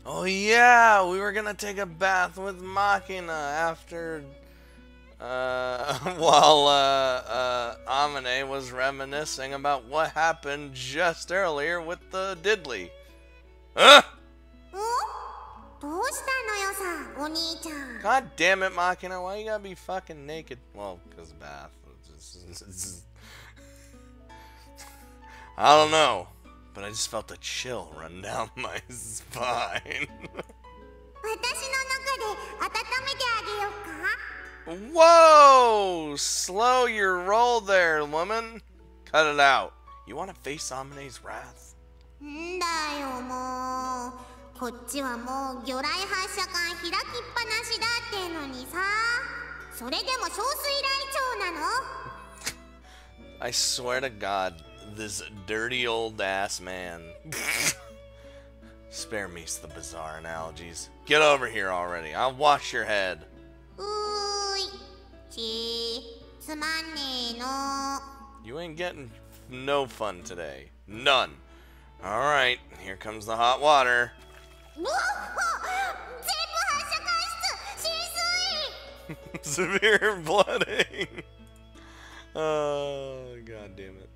Oh yeah, we were gonna take a bath with Machina after, while, Amane was reminiscing about what happened just earlier with the Diddley. Huh? God damn it, Machina, why you gotta be fucking naked? Well, because bath. I don't know, but I just felt a chill run down my spine. Whoa! Slow your roll there, woman. Cut it out. You want to face Amane's wrath? I swear to God, this dirty old ass man. Spare me the bizarre analogies. Get over here already. I'll wash your head. You ain't getting no fun today. None. Alright, here comes the hot water. Severe flooding. Oh, god damn it.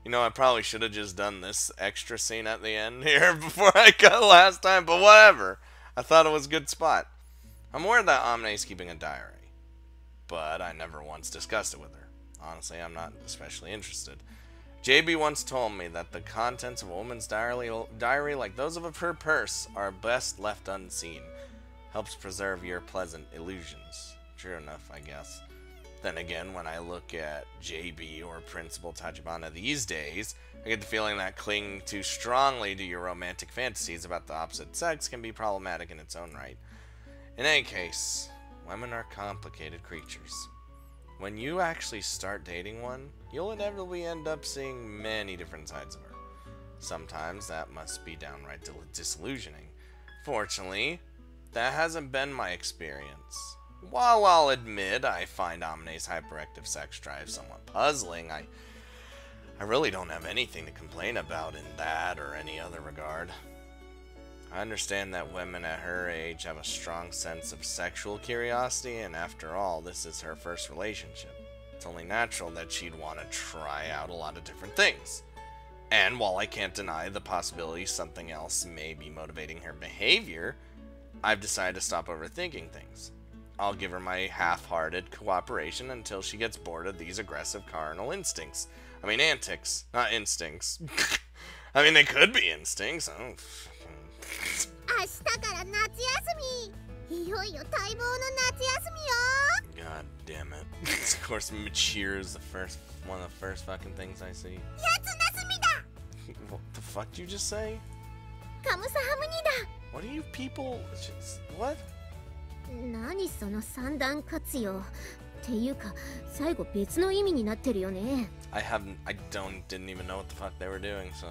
You know, I probably should have just done this extra scene at the end here before I cut last time, but whatever. I thought it was a good spot. I'm aware that Amane's keeping a diary, but I never once discussed it with her. Honestly, I'm not especially interested. JB once told me that the contents of a woman's diary, like those of her purse, are best left unseen. Helps preserve your pleasant illusions. True enough, I guess. Then again, when I look at JB or Principal Tachibana these days, I get the feeling that clinging too strongly to your romantic fantasies about the opposite sex can be problematic in its own right. In any case, women are complicated creatures. When you actually start dating one, you'll inevitably end up seeing many different sides of her. Sometimes that must be downright disillusioning. Fortunately, that hasn't been my experience. While I'll admit I find Amane's hyperactive sex drive somewhat puzzling, I really don't have anything to complain about in that or any other regard. I understand that women at her age have a strong sense of sexual curiosity, and after all, this is her first relationship. It's only natural that she'd want to try out a lot of different things. And while I can't deny the possibility something else may be motivating her behavior, I've decided to stop overthinking things. I'll give her my half-hearted cooperation until she gets bored of these aggressive carnal instincts. I mean antics, not instincts. I mean, they could be instincts. Oh, God damn it. Of course, mature is one of the first fucking things I see. What the fuck did you just say? What are you people... What? I didn't even know what the fuck they were doing, so...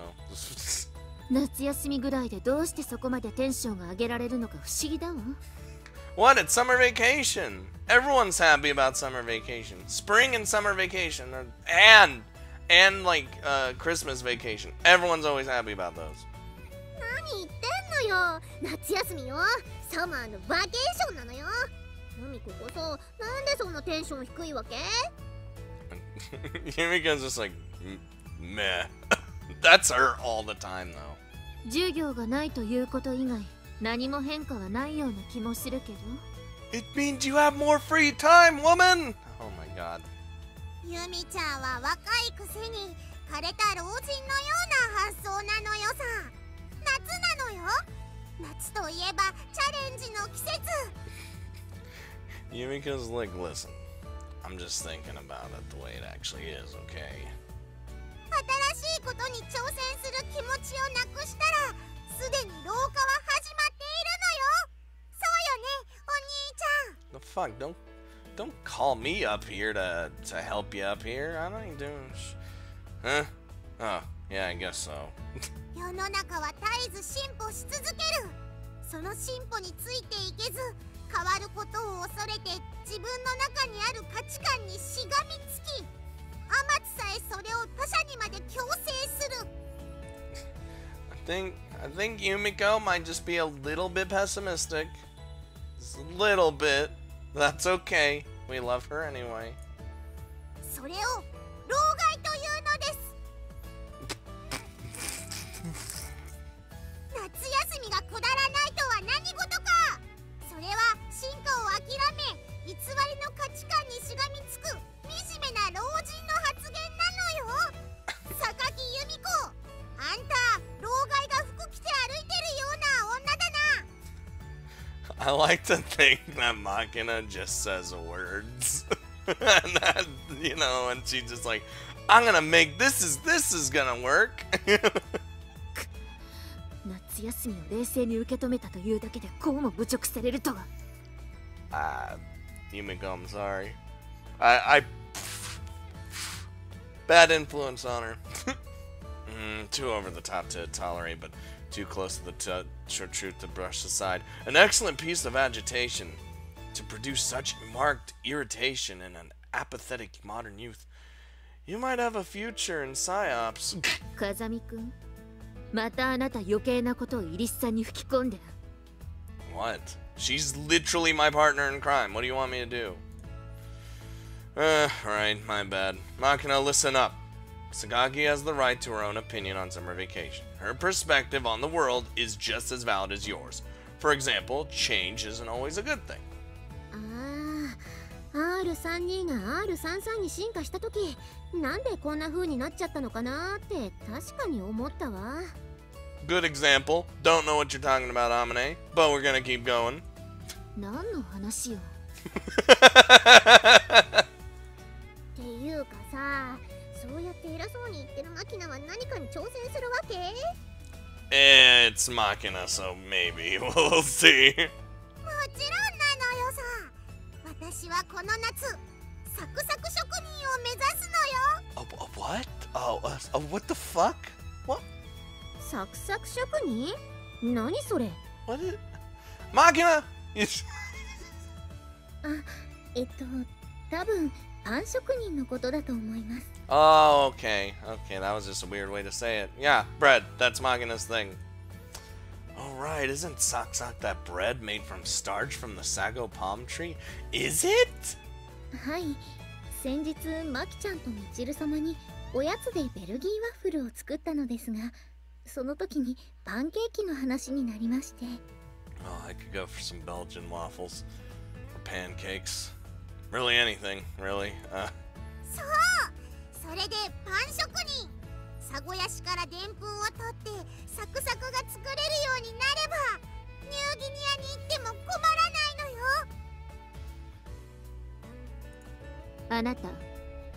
What? It's summer vacation! Everyone's happy about summer vacation. Spring and summer vacation, and like, Christmas vacation. Everyone's always happy about those. Yumiko's just like, meh. That's her all the time, though. It means you have more free time, woman! Oh my god. Yumiko's like, listen, I'm just thinking about it the way it actually is, okay? The fuck? Don't call me up here to help you up here. I ain't doing Huh? Oh, yeah, I guess so. I think Yumiko might just be a little bit pessimistic. Just a little bit. That's okay. We love her anyway. それを老害というのです。夏休みがくだらないとは何事か。それは進化を諦め、偽りの価値観にしがみつく惨めな老人の発言なのよ。榊由美子、あんた老害が服着て歩いてるような女だな。I like to think that Machina just says words. And that, you know, and she's just like, I'm gonna make this is gonna work. 夏休みを冷静に受け止めたというだけでこうも侮辱されるとは。Yumiko, I'm sorry. I bad influence on her. Too over the top to tolerate, but too close to the truth to brush aside. An excellent piece of agitation to produce such marked irritation in an apathetic modern youth. You might have a future in psyops. 風見くん、またあなた余計なことをイリスさんに吹き込んでる。What? She's literally my partner in crime. What do you want me to do? Right, my bad. Machina, listen up. Sagagi has the right to her own opinion on summer vacation. Her perspective on the world is just as valid as yours. For example, change isn't always a good thing. R32 が R33 に進化したとき、なんでこんな風になっちゃったのかなって確かに思ったわ。Good example. Don't know what you're talking about, Amane, but we're gonna keep going. 何の話よ。っていうかさ、そうやって偉そうに言ってるマキナは何かに挑戦するわけ？ It's Machina, so maybe. We'll see. もちろんなのよさ。私はこの夏、サクサク職人を目指すのよ。What? What the fuck? What? サクサク職人？何それ？ What is... Machina! 多分パン職人のことだと思います。Oh, okay. Okay, that was just a weird way to say it. Yeah, bread. That's Machina's thing. Oh, right. Isn't saksak that bread made from starch from the sago palm tree? Is it? はい。先日、マキちゃんとミチル様におやつでベルギーワッフルを作ったのですが、その時にパンケーキの話になりまして。Oh, I could go for some Belgian waffles. Or pancakes. Really anything, really. そう。それでパン職人。サゴヤシからでんぷんを取ってサクサクが作れるようになればニューギニアに行っても困らないのよ。あなた、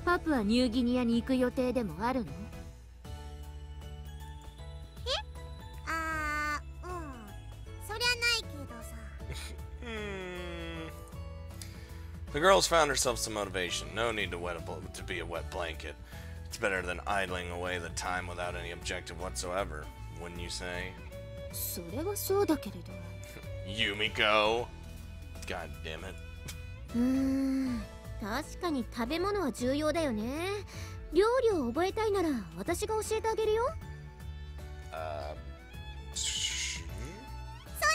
パプアニューギニアに行く予定でもあるの？そりゃないけどさ。The girl's found herself some motivation. No need to be a wet blanket. It's better than idling away the time without any objective whatsoever, wouldn't you say? それはそうだけれど。Yumiko! God damn it. 確かに食べ物は重要だよね。料理を覚えたいなら私が教えてあげるよ。そんじゃ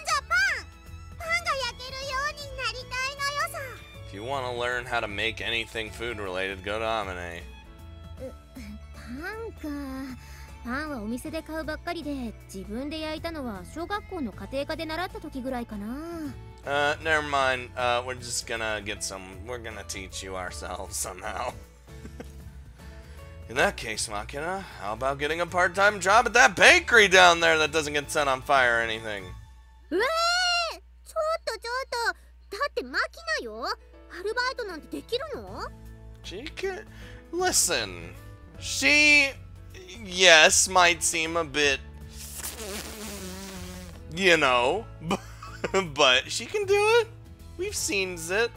パンが焼けるようになりたいのよさ。If you want to learn how to make anything food related, go to Amane. パンはお店で買うばっかりで、自分で焼いたのは小学校の家庭科で習った時ぐらいかな。Never mind. We're just gonna we're gonna teach you ourselves somehow. In that case, Machina, how about getting a part-time job at that bakery down there that doesn't get set on fire or anything? ちょっと。だってマキナよ。アルバイトなんてできるの？ She can... Listen. She... Yes, might seem a bit... You know... But she can do it. We've seen it.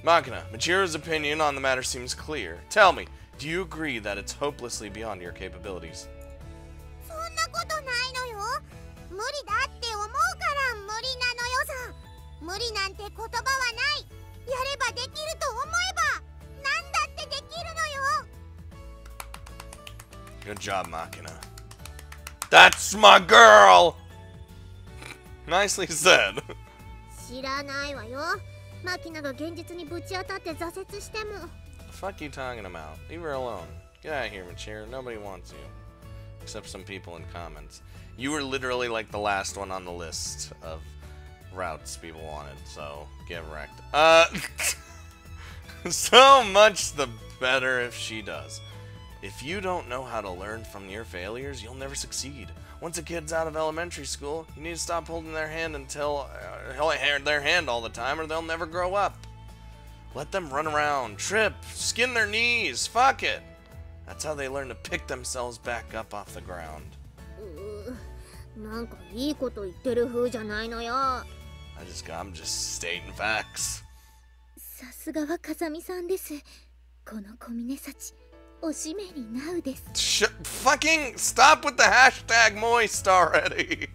Machina, Michiru's opinion on the matter seems clear. Tell me, do you agree that it's hopelessly beyond your capabilities? そんなことないのよ。無理だって思うから無理なのよさ。無理なんて言葉はない。やればできると思えば何だってできるのよ。Good job, Machina. That's my girl! Nicely said. 知らないわよ。マキナが現実にぶち当たって挫折しても。 Fuck you talking about? Leave her alone. Get out of here, Machir. Nobody wants you. Except some people in comments. You were literally like the last one on the list of routes people wanted, so get wrecked. So much the better if she does. If you don't know how to learn from your failures, you'll never succeed. Once a kid's out of elementary school, you need to stop holding their hand until their hand all the time, or they'll never grow up. Let them run around, trip, skin their knees, fuck it. That's how they learn to pick themselves back up off the ground. なんかいいこと言ってる風じゃないのよ。I'm just stating facts. さすがは風見さんです。この小峰幸、おしめになうです。Fucking stop with the hashtag moist already.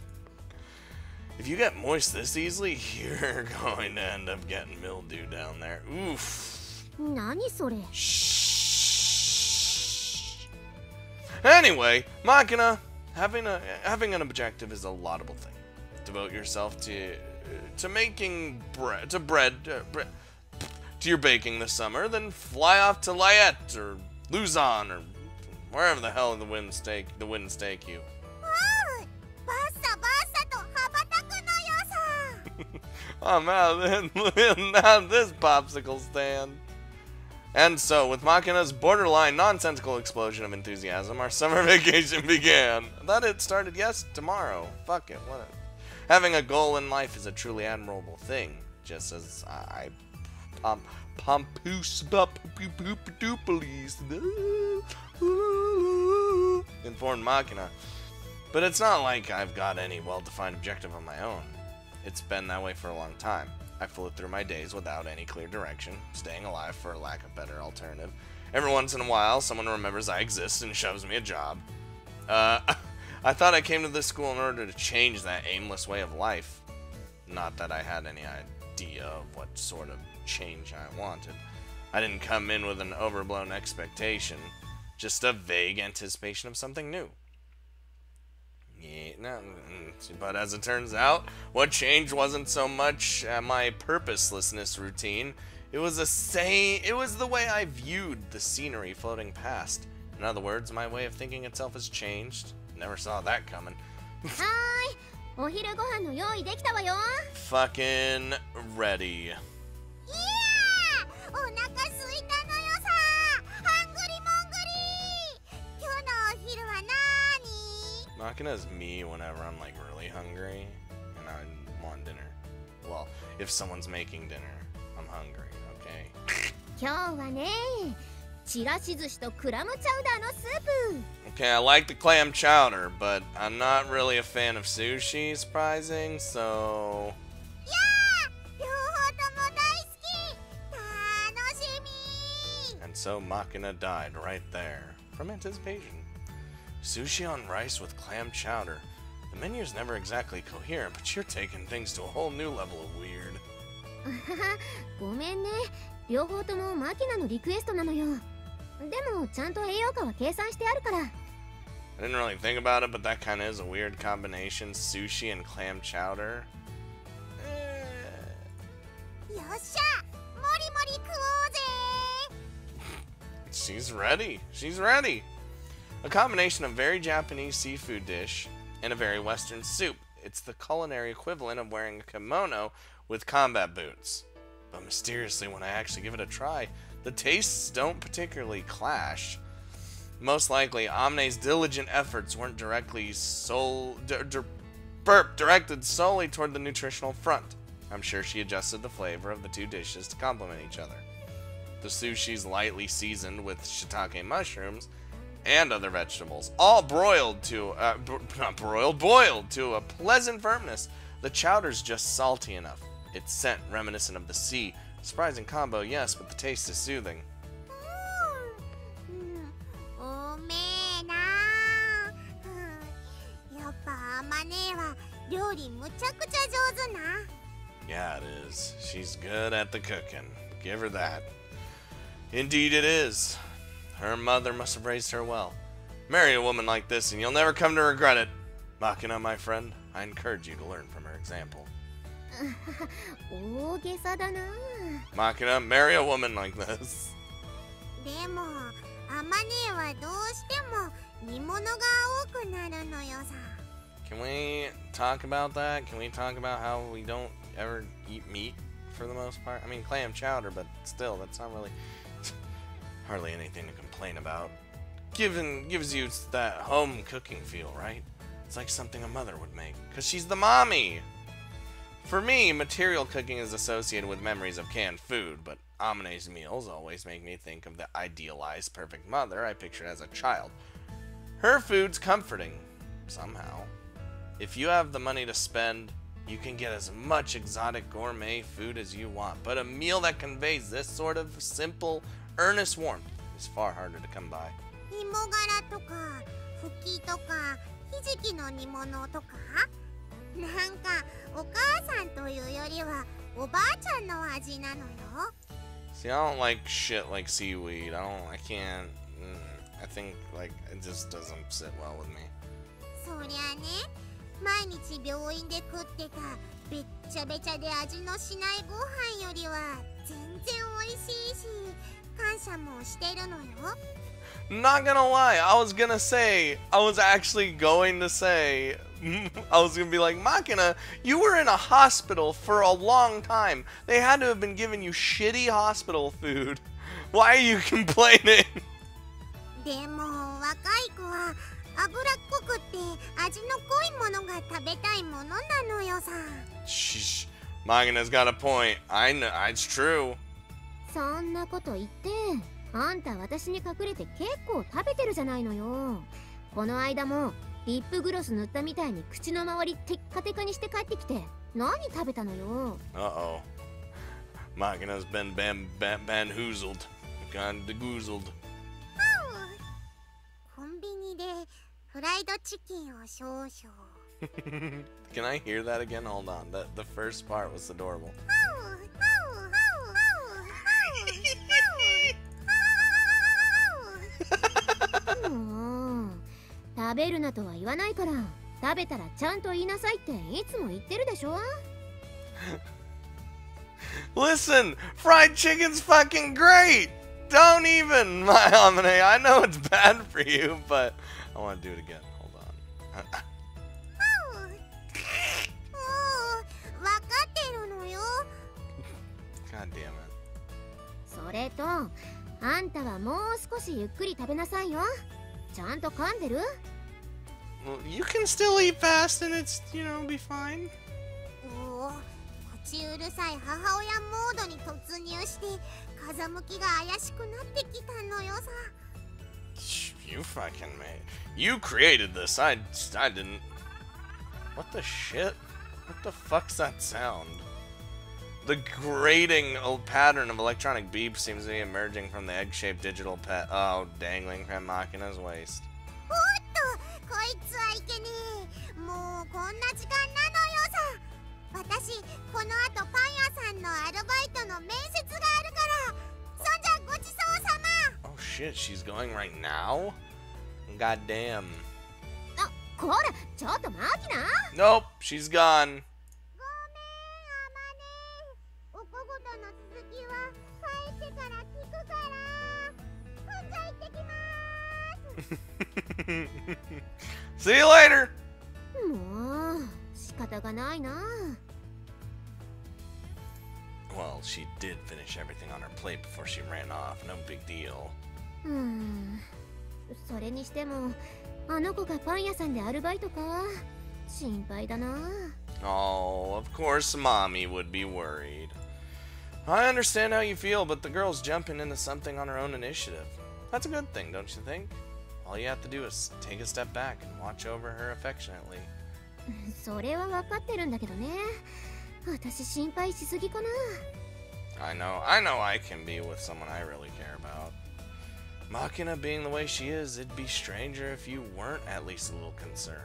If you get moist this easily, you're going to end up getting mildew down there. Oof. 何それ? Shh. Anyway, Machina, having an objective is a laudable thing. Devote yourself to making bread, to your baking this summer, then fly off to Layette or Luzon or wherever the hell the winds take you. I'm out of this popsicle stand. And so, with Machina's borderline nonsensical explosion of enthusiasm, our summer vacation began. I thought it started tomorrow. Fuck it, what? Having a goal in life is a truly admirable thing, just as I informed Machina. But it's not like I've got any well-defined objective of my own. It's been that way for a long time. I float through my days without any clear direction, staying alive for lack of better alternative. Every once in a while, someone remembers I exist and shoves me a job. I thought I came to this school in order to change that aimless way of life. Not that I had any idea of what sort of change I wanted. I didn't come in with an overblown expectation, just a vague anticipation of something new. Yeah, no, but as it turns out, what changed wasn't so much my purposelessness routine. It was the way I viewed the scenery floating past. In other words, my way of thinking itself has changed. Never saw that coming. Hi, お昼ご飯の用意できたわよ. Fucking ready. Yeah! お腹空いたのよさ. Hungry mongry. 今日のお昼は何? Machina is me whenever I'm like really hungry and I want dinner. Well, if someone's making dinner, I'm hungry, okay? 今日はね、ちらし寿司とクラムチャウダーのスープ. Okay, I like the clam chowder, but I'm not really a fan of sushi, surprising, so... Yeah! 両方とも大好き. 楽しみ. And so Machina died right there, from anticipation. Sushi on rice with clam chowder. The menu's never exactly coherent, but you're taking things to a whole new level of weird. ごめんね。両方ともマキナのリクエストなのよ。でもちゃんと栄養価は計算してあるから。I didn't really think about it, but that kind of is a weird combination. Sushi and clam chowder. よっしゃ、もりもり食おうぜ。 She's ready. She's ready. A combination of very Japanese seafood dish and a very Western soup. It's the culinary equivalent of wearing a kimono with combat boots. But mysteriously, when I actually give it a try, the tastes don't particularly clash. Most likely, Amane's diligent efforts weren't directed solely toward the nutritional front. I'm sure she adjusted the flavor of the two dishes to complement each other. The sushi's lightly seasoned with shiitake mushrooms and other vegetables, all boiled to a pleasant firmness. The chowder's just salty enough. Its scent reminiscent of the sea. Surprising combo, yes, but the taste is soothing. おめえな。やっぱアマネは料理むちゃくちゃ上手な。 Yeah, it is. She's good at the cooking. Give her that. Indeed it is. Her mother must have raised her well. Marry a woman like this and you'll never come to regret it. Makina, my friend, I encourage you to learn from her example. 大げさだな。 Makina, marry a woman like this. でもアマネはどうしても煮物が多くなるのよさ。 Can we talk about that? Can we talk about how we don't ever eat meat for the most part? I mean, clam chowder, but still, that's not really hardly anything to complain about. Gives you that home cooking feel, right? It's like something a mother would make, because she's the mommy. For me, material cooking is associated with memories of canned food, but Amane's meals always make me think of the idealized perfect mother I pictured as a child. Her food's comforting, somehow. If you have the money to spend, you can get as much exotic gourmet food as you want, but a meal that conveys this sort of simple, earnest warmth is far harder to come by. 芋がらとかふきとかひじきの煮物とか、なんかお母さんというよりはおばあちゃんの味なのよ。 See, I don't like shit like seaweed. I can't. I think, like, it just doesn't sit well with me. そりゃね、毎日病院で食ってたべっちゃべちゃで味のしないご飯よりは全然美味しいし、感謝もしてるのよ。 Not gonna lie, I was actually going to say, I was gonna be like, Makina, you were in a hospital for a long time. They had to have been giving you shitty hospital food. Why are you complaining? でも若い子は脂っこくって味の濃いものが食べたいものなのよさ。 Shh, Makina's got a point. I know, it's true. そんなこと言って、あんた私に隠れて結構食べてるじゃないのよ。この間もリップグロス塗ったみたいに口の周りテッカテカにして帰ってきて、何食べたのよ。 Uh-oh. Makina's been bamboozled. Gone degoozled. コンビニでフライドチキンを少々。 Can I hear that again? Hold on. The first part was adorable. もう食べるなとは言わないから、食べたらちゃんと言いなさいっていつも言ってるでしょ。 Listen, fried chicken's fucking great. Don't even, my Amane. I know it's bad for you, but I want to do it again. Hold on. 分かってるのよ。 God damn it. それと、あんたはもう少しゆっくり食べなさいよ。ちゃんと噛んでる？ Well, you can still eat fast and it's, be fine. おお、口うるさい母親モードに突入して風向きが怪しくなってきたのよさ。 You fucking made. You created this. I didn't. What the shit? What the fuck's that sound? The grating pattern of electronic beeps seems to be emerging from the egg-shaped digital pet. Oh, dangling from Makina's waist. おっと、こいつはいけねえ。もうこんな時間なのよさ。私、この後パン屋さんのアルバイトの面接があるから。そんじゃごちそうさま。 Oh shit, she's going right now? God damn. あ、こら、ちょっとマキナ。 Nope, she's gone. ごめん、あまね。お小言の続きは帰ってから聞くから。ほんじゃ行ってきます。 See you later. もう仕方がないな。 Well, she did finish everything on her plate before she ran off. No big deal. それにしてもあの子がパン屋さんでアルバイトか。心配だな。 Oh, of course mommy would be worried. I understand how you feel, but the girl's jumping into something on her own initiative. That's a good thing, don't you think? All you have to do is take a step back and watch over her affectionately. それは分かってるんだけどね。私心配しすぎかな。 I know I can be with someone I really care about. Makina being the way she is, it'd be stranger if you weren't at least a little concerned.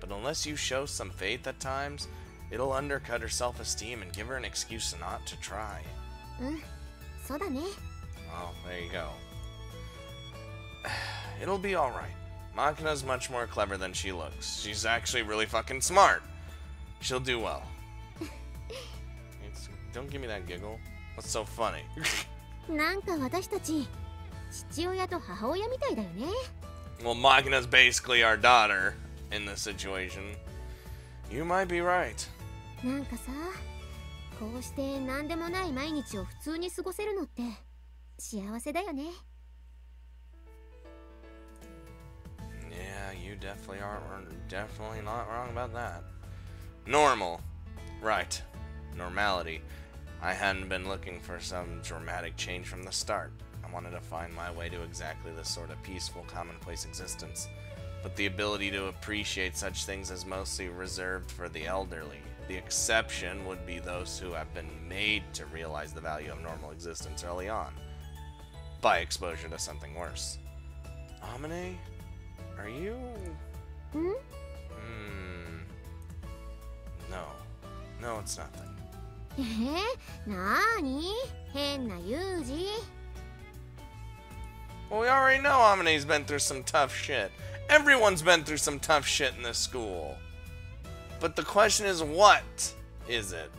But unless you show some faith at times, it'll undercut her self-esteem and give her an excuse not to try. そうだね。 Well, there you go. It'll be alright. Makina's much more clever than she looks. She's actually really fucking smart. She'll do well. Don't give me that giggle. What's so funny? なんか私たち父親と母親みたいだよね。 Well, Makina's basically our daughter in this situation. You might be right. なんかさ、こうして何でもない毎日を普通に過ごせるのって幸せだよね。 Yeah, you definitely definitely not wrong about that. Normal. Right. Normality. I hadn't been looking for some dramatic change from the start. I wanted to find my way to exactly this sort of peaceful, commonplace existence. But the ability to appreciate such things is mostly reserved for the elderly. The exception would be those who have been made to realize the value of normal existence early on, by exposure to something worse. Amane? Are you... No. No, it's nothing. なーに変な有事 Well, we already know Amane's been through some tough shit. Everyone's been through some tough shit in this school. But the question is, what is it?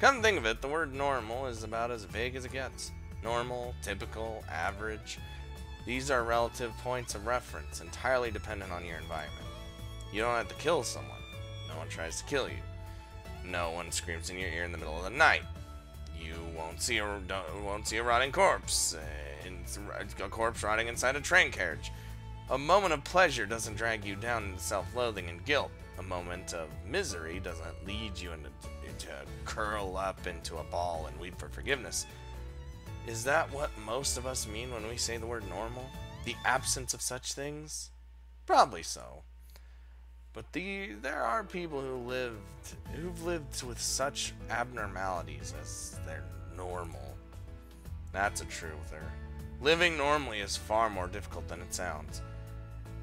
Come to think of it, the word normal is about as vague as it gets. Normal, typical, average. These are relative points of reference, entirely dependent on your environment. You don't have to kill someone. No one tries to kill you. No one screams in your ear in the middle of the night. You won't see a rotting corpse. A corpse rotting inside a train carriage. A moment of pleasure doesn't drag you down into self-loathing and guilt. A moment of misery doesn't lead you into curl up into a ball and weep for forgiveness. Is that what most of us mean when we say the word normal? The absence of such things? Probably so. But there are people who've lived with such abnormalities as their normal. That's a truther. Living normally is far more difficult than it sounds.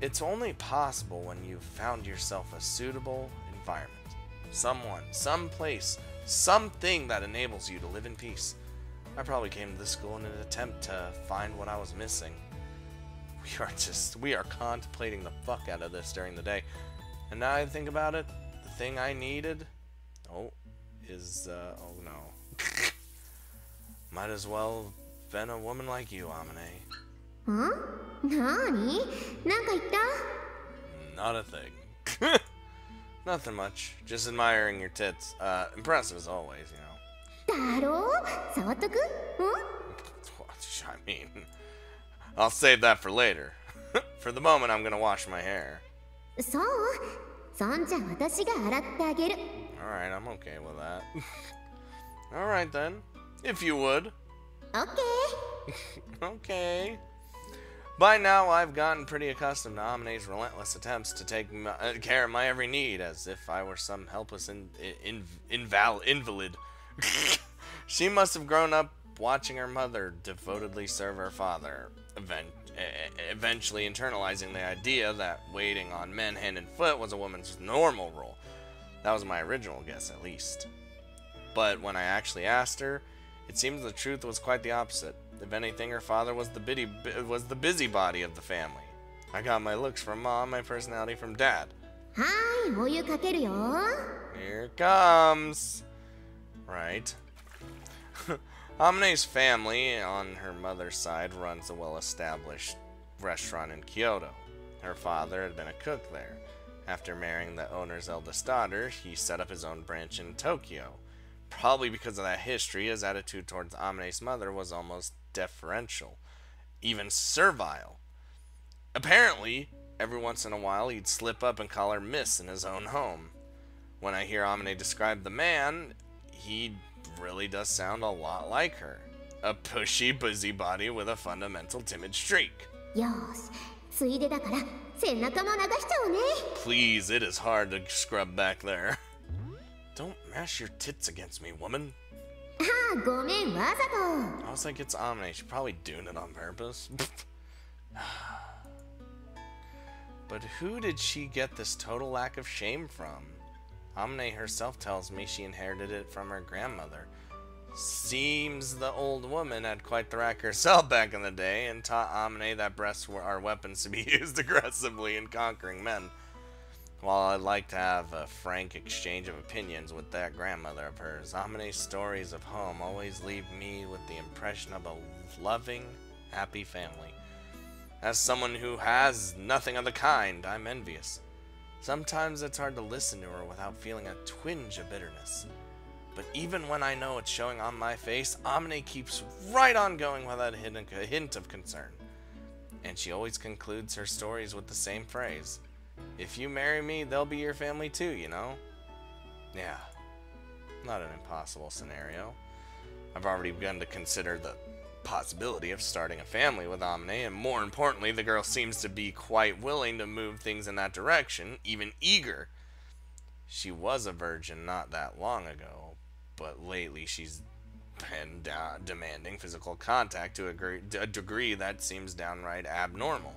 It's only possible when you've found yourself a suitable environment. Someone, someplace, something that enables you to live in peace. I probably came to this school in an attempt to find what I was missing. We are contemplating the fuck out of this during the day. And now I think about it, the thing I needed, oh no. Might as well have been a woman like you, Amane. Huh? Nani? Nanka itta? Not a thing. Nothing much. Just admiring your tits. Impressive as always, you know. Daro? Sawattoku? I mean, I'll save that for later. For the moment, I'm gonna wash my hair. So? Sonja watashi ga aratte ageru. Alright, I'm okay with that. Alright then. If you would. Okay. Okay. By now, I've gotten pretty accustomed to Amane's relentless attempts to take care of my every need, as if I were some helpless invalid. She must have grown up watching her mother devotedly serve her father, eventually internalizing the idea that waiting on men hand and foot was a woman's normal role. That was my original guess, at least. But when I actually asked her, it seems the truth was quite the opposite. If anything, her father was the busybody of the family. I got my looks from mom, my personality from dad. Hi, oyu kakeru yo. Here it comes. Right. Amane's family, on her mother's side, runs a well-established restaurant in Kyoto. Her father had been a cook there. After marrying the owner's eldest daughter, he set up his own branch in Tokyo. Probably because of that history, his attitude towards Amane's mother was almost deferential, even servile. Apparently, every once in a while, he'd slip up and call her Miss in his own home. When I hear Amane describe the man, he really does sound a lot like her. A pushy busybody with a fundamental timid streak. Yosh, tsuide dakara sennaka mo nagashchou ne. Please, it is hard to scrub back there. Don't mash your tits against me, woman. Ah, gomen, wazato. I was like, it's Amane. She's probably doing it on purpose. But who did she get this total lack of shame from? Amane herself tells me she inherited it from her grandmother. Seems the old woman had quite the rack herself back in the day and taught Amane that breasts are weapons to be used aggressively in conquering men. While I'd like to have a frank exchange of opinions with that grandmother of hers, Amane's stories of home always leave me with the impression of a loving, happy family. As someone who has nothing of the kind, I'm envious. Sometimes it's hard to listen to her without feeling a twinge of bitterness. But even when I know it's showing on my face, Amane keeps right on going without a hint of concern. And she always concludes her stories with the same phrase. If you marry me, they'll be your family too, you know? Yeah, not an impossible scenario. I've already begun to consider the possibility of starting a family with Amane, and more importantly, the girl seems to be quite willing to move things in that direction, even eager. She was a virgin not that long ago, but lately she's been demanding physical contact to a degree that seems downright abnormal.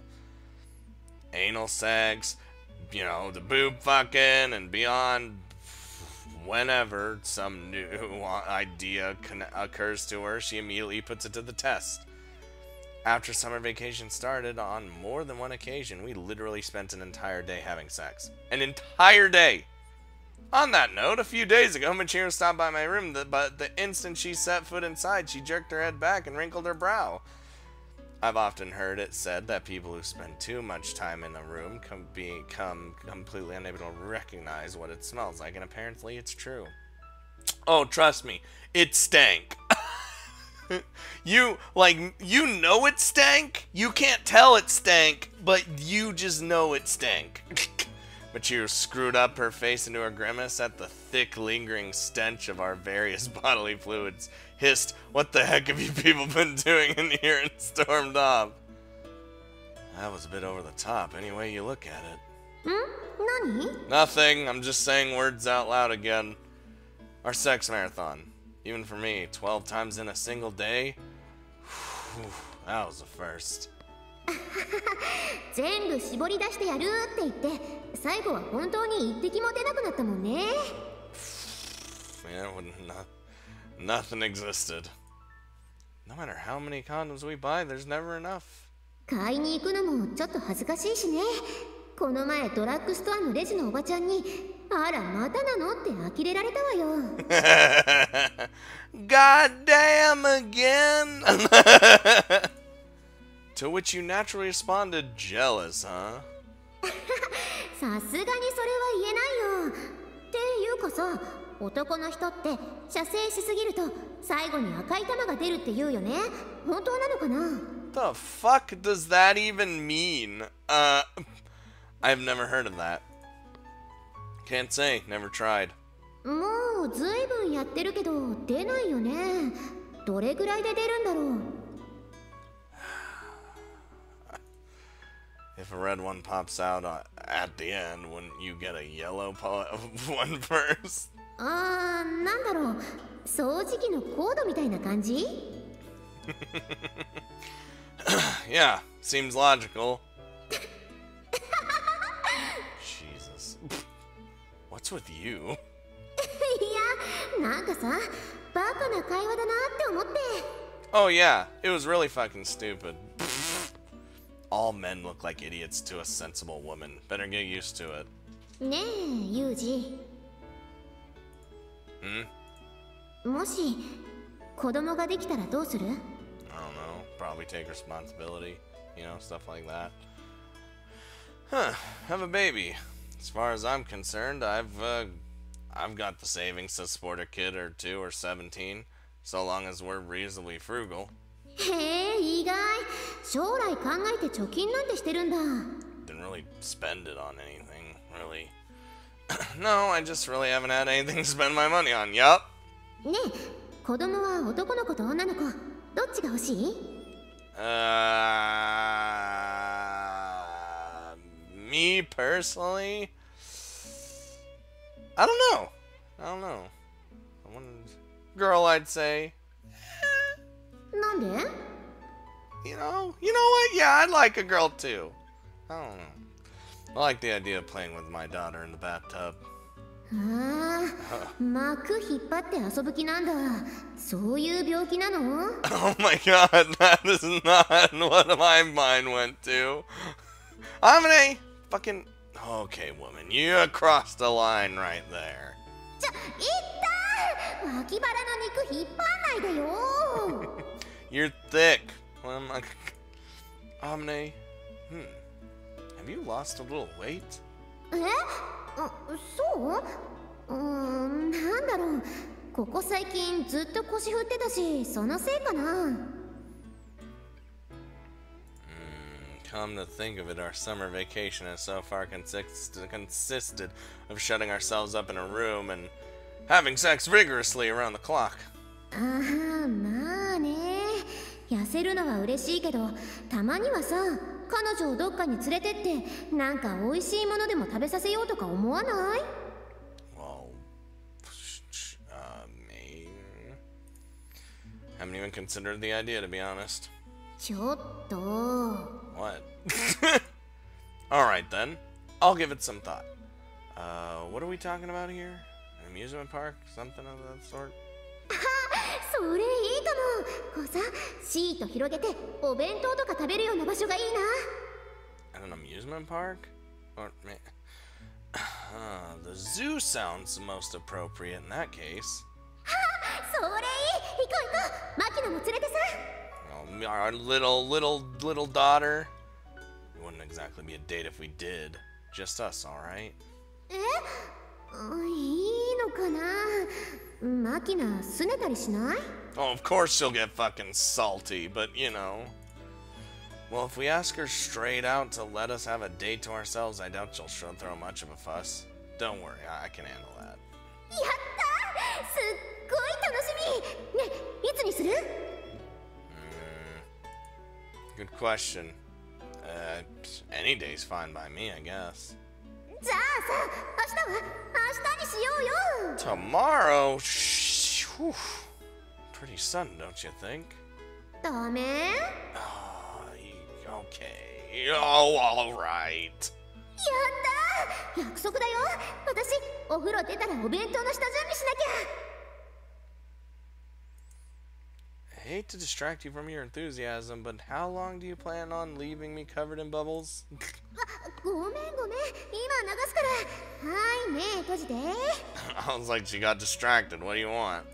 Anal sex, you know, the boob fucking, and beyond. Whenever some new idea occurs to her, she immediately puts it to the test. After summer vacation started, on more than one occasion, we literally spent an entire day having sex. An entire day! On that note, a few days ago, Machiro stopped by my room, but the instant she set foot inside, she jerked her head back and wrinkled her brow. I've often heard it said that people who spend too much time in a room can become completely unable to recognize what it smells like, and apparently it's true. Oh, trust me, it stank. You know it stank? You can't tell it stank, but you just know it stank. Machiro screwed up her face into a grimace at the thick, lingering stench of our various bodily fluids, hissed, "What the heck have you people been doing in here?" and stormed off. That was a bit over the top, any way you look at it. Nani? Nothing, I'm just saying words out loud again. Our sex marathon. Even for me, 12 times in a single day? Whew, that was the first. 全部絞り出してやるって言って最後は本当に一滴も出なくなったもんね。Yeah, nothing existed. No matter how many condoms we buy, there's never enough. 買いに行くのもちょっと恥ずかしいしね。この前ドラッグストアのレジのおばちゃんに「あらまたなの?」って呆れられたわよ。God damn again! To which you naturally responded, jealous, huh? さすがにそれは言えないよ。っていうかさ、男の人って射精しすぎると最後に赤い玉が出るって言うよね。本当なのかな？ The fuck does that even mean? I've never heard of that. Can't say, never tried. もうずいぶんやってるけど出ないよね。どれぐらいで出るんだろう。If a red one pops out at the end, wouldn't you get a yellow one first? なんだろう。掃除機のコードみたいな感じ？ Yeah, seems logical. Jesus. What's with you? いや、なんかさ、バカな会話だなって思って。Oh yeah, it was really fucking stupid. All men look like idiots to a sensible woman. Better get used to it. ねえ、ユージ。もし子供ができたらどうする？ I don't know. Probably take responsibility. You know, stuff like that. Huh. Have a baby. As far as I'm concerned, I've got the savings to support a kid or 2 or 17, so long as we're reasonably frugal. へえ、意外。将来考えて貯金なんてしてるんだ。 Didn't really spend it on anything, really. No, I just really haven't had anything to spend my money on. Yup. ねえ、子供は男の子と女の子、どっちが欲しい？ Me personally, I don't know. Girl, I'd say. なんで？ You know what? Yeah, I'd like a girl too. I don't know. I like the idea of playing with my daughter in the bathtub. ああ、幕引っ張って遊ぶ気なんだ。そういう病気なの？ Oh my god, that is not what my mind went to. Amane! Fucking... Okay, woman, you crossed the line right there. いったー！脇腹の肉引っ張んないでよー。You're thick. Well, Amane, have you lost a little weight? そう？なんだろう。ここ最近ずっと腰振ってたし、そのせいかな。Come to think of it, our summer vacation has so far consisted of shutting ourselves up in a room and having sex rigorously around the clock. ああ、まあね。痩せるのは嬉しいけど、たまにはさ、彼女をどっかに連れてってなんか美味しいものでも食べさせようとか思わない？ Well, haven't even considered the idea, to be honest. ちょっと。 What? Alright then, I'll give it some thought. What are we talking about here? An amusement park? Something of that sort? それいいかも。こうさ、シート広げてお弁当とか食べるような場所がいいな。 At an amusement park? Or, the zoo sounds most appropriate in that case. それいい。行こう行こう。マキノも連れてさ。Our little daughter. It wouldn't exactly be a date if we did. Just us, alright? いいのかな。マキナ拗ねたりしない？ Oh, of course she'll get fucking salty, but you know. Well, if we ask her straight out to let us have a date to ourselves, I doubt she'll throw much of a fuss. Don't worry, I can handle that. やったー！すっごい楽しみ。ね、いつにする？ Good question. Any day's fine by me, I guess. じゃあさ、明日は明日にしようよ。 Tomorrow? Whew. Pretty sudden, don't you think? ダメ？ Okay. Oh, alright. やったー！約束だよ。私、お風呂出たらお弁当の下準備しなきゃ。 I hate to distract you from your enthusiasm, but how long do you plan on leaving me covered in bubbles? ごめん。今流すから。はい、目閉じて。 I was like, she got distracted. What do you want?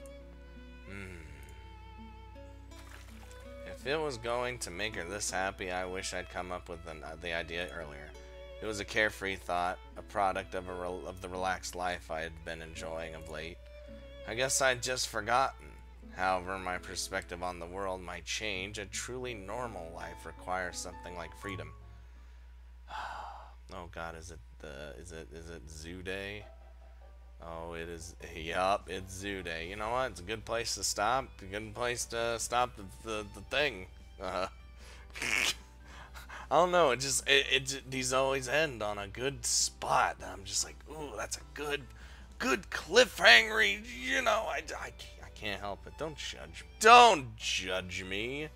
If it was going to make her this happy, I wish I'd come up with the idea earlier. It was a carefree thought, a product of the relaxed life I had been enjoying of late. I guess I'd just forgotten. However, my perspective on the world might change. A truly normal life requires something like freedom. Oh God, is it Zoo Day? Oh, it is. Yup, it's Zoo Day. You know what? It's a good place to stop. A good place to stop the thing. I don't know. These always end on a good spot. I'm just like, ooh, that's a good cliffhanger. You know, I can't help it. Don't judge me.